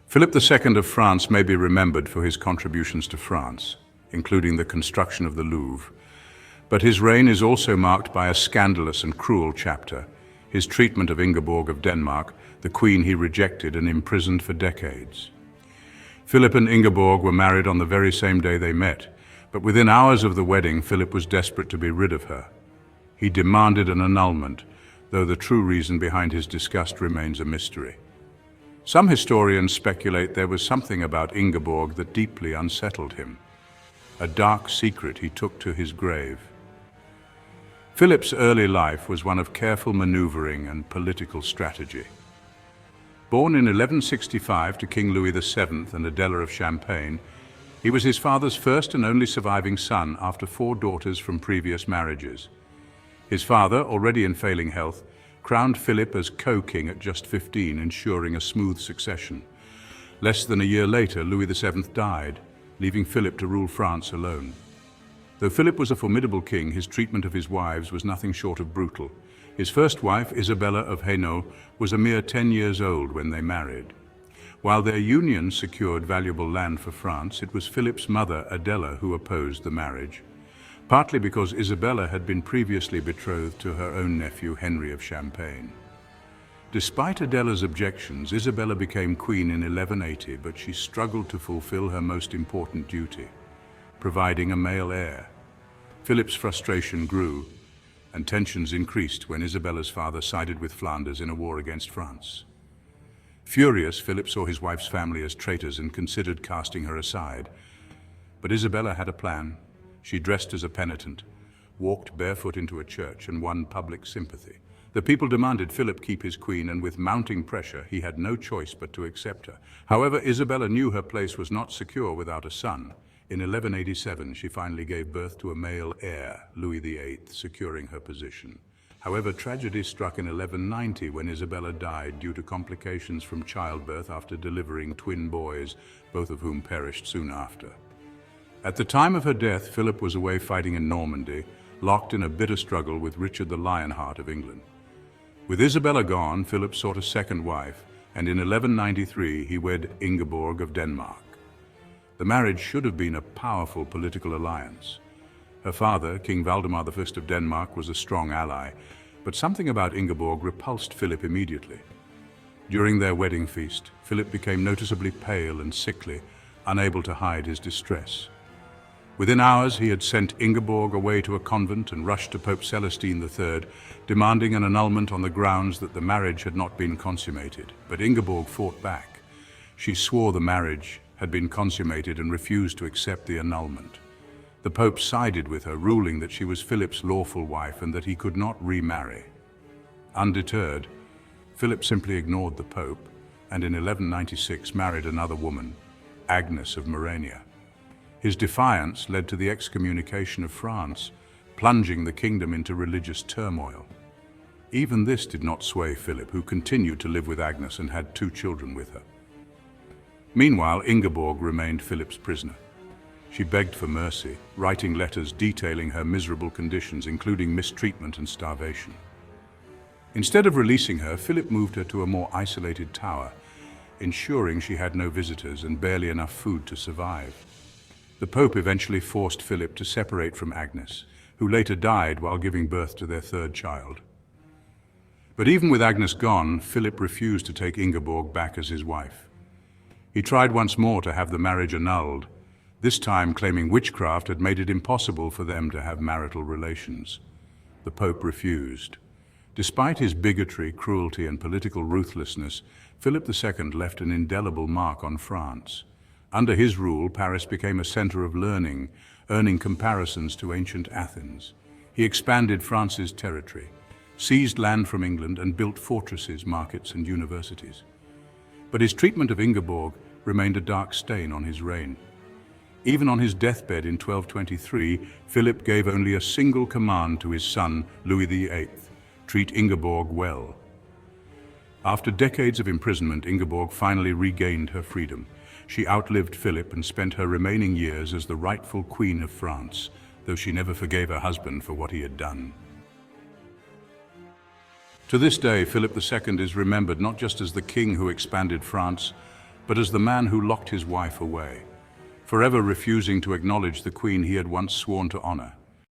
Philip II of France may be remembered for his contributions to France, including the construction of the Louvre. But his reign is also marked by a scandalous and cruel chapter, his treatment of Ingeborg of Denmark, the queen he rejected and imprisoned for decades. Philip and Ingeborg were married on the very same day they met, but within hours of the wedding, Philip was desperate to be rid of her. He demanded an annulment, though the true reason behind his disgust remains a mystery. Some historians speculate there was something about Ingeborg that deeply unsettled him, a dark secret he took to his grave. Philip's early life was one of careful maneuvering and political strategy. Born in 1165 to King Louis VII and Adela of Champagne, he was his father's first and only surviving son after 4 daughters from previous marriages. His father, already in failing health, crowned Philip as co-king at just 15, ensuring a smooth succession. Less than a year later, Louis VII died, leaving Philip to rule France alone. Though Philip was a formidable king, his treatment of his wives was nothing short of brutal. His first wife, Isabella of Hainaut, was a mere 10 years old when they married. While their union secured valuable land for France, it was Philip's mother, Adela, who opposed the marriage, partly because Isabella had been previously betrothed to her own nephew, Henry of Champagne. Despite Adela's objections, Isabella became queen in 1180, but she struggled to fulfill her most important duty, providing a male heir. Philip's frustration grew, and tensions increased when Isabella's father sided with Flanders in a war against France. Furious, Philip saw his wife's family as traitors and considered casting her aside. But Isabella had a plan. She dressed as a penitent, walked barefoot into a church, and won public sympathy. The people demanded Philip keep his queen, and with mounting pressure, he had no choice but to accept her. However, Isabella knew her place was not secure without a son. In 1187, she finally gave birth to a male heir, Louis VIII, securing her position. However, tragedy struck in 1190 when Isabella died due to complications from childbirth after delivering twin boys, both of whom perished soon after. At the time of her death, Philip was away fighting in Normandy, locked in a bitter struggle with Richard the Lionheart of England. With Isabella gone, Philip sought a second wife, and in 1193 he wed Ingeborg of Denmark. The marriage should have been a powerful political alliance. Her father, King Valdemar I of Denmark, was a strong ally, but something about Ingeborg repulsed Philip immediately. During their wedding feast, Philip became noticeably pale and sickly, unable to hide his distress. Within hours, he had sent Ingeborg away to a convent and rushed to Pope Celestine III, demanding an annulment on the grounds that the marriage had not been consummated. But Ingeborg fought back. She swore the marriage had been consummated and refused to accept the annulment. The Pope sided with her, ruling that she was Philip's lawful wife and that he could not remarry. Undeterred, Philip simply ignored the Pope and in 1196 married another woman, Agnes of Morania. His defiance led to the excommunication of France, plunging the kingdom into religious turmoil. Even this did not sway Philip, who continued to live with Agnes and had 2 children with her. Meanwhile, Ingeborg remained Philip's prisoner. She begged for mercy, writing letters detailing her miserable conditions, including mistreatment and starvation. Instead of releasing her, Philip moved her to a more isolated tower, ensuring she had no visitors and barely enough food to survive. The Pope eventually forced Philip to separate from Agnes, who later died while giving birth to their 3rd child. But even with Agnes gone, Philip refused to take Ingeborg back as his wife. He tried once more to have the marriage annulled, this time claiming witchcraft had made it impossible for them to have marital relations. The Pope refused. Despite his bigotry, cruelty, and political ruthlessness, Philip II left an indelible mark on France. Under his rule, Paris became a center of learning, earning comparisons to ancient Athens. He expanded France's territory, seized land from England, and built fortresses, markets, and universities. But his treatment of Ingeborg remained a dark stain on his reign. Even on his deathbed in 1223, Philip gave only a single command to his son, Louis VIII: treat Ingeborg well. After decades of imprisonment, Ingeborg finally regained her freedom. She outlived Philip and spent her remaining years as the rightful Queen of France, though she never forgave her husband for what he had done. To this day, Philip II is remembered not just as the king who expanded France, but as the man who locked his wife away, forever refusing to acknowledge the queen he had once sworn to honor.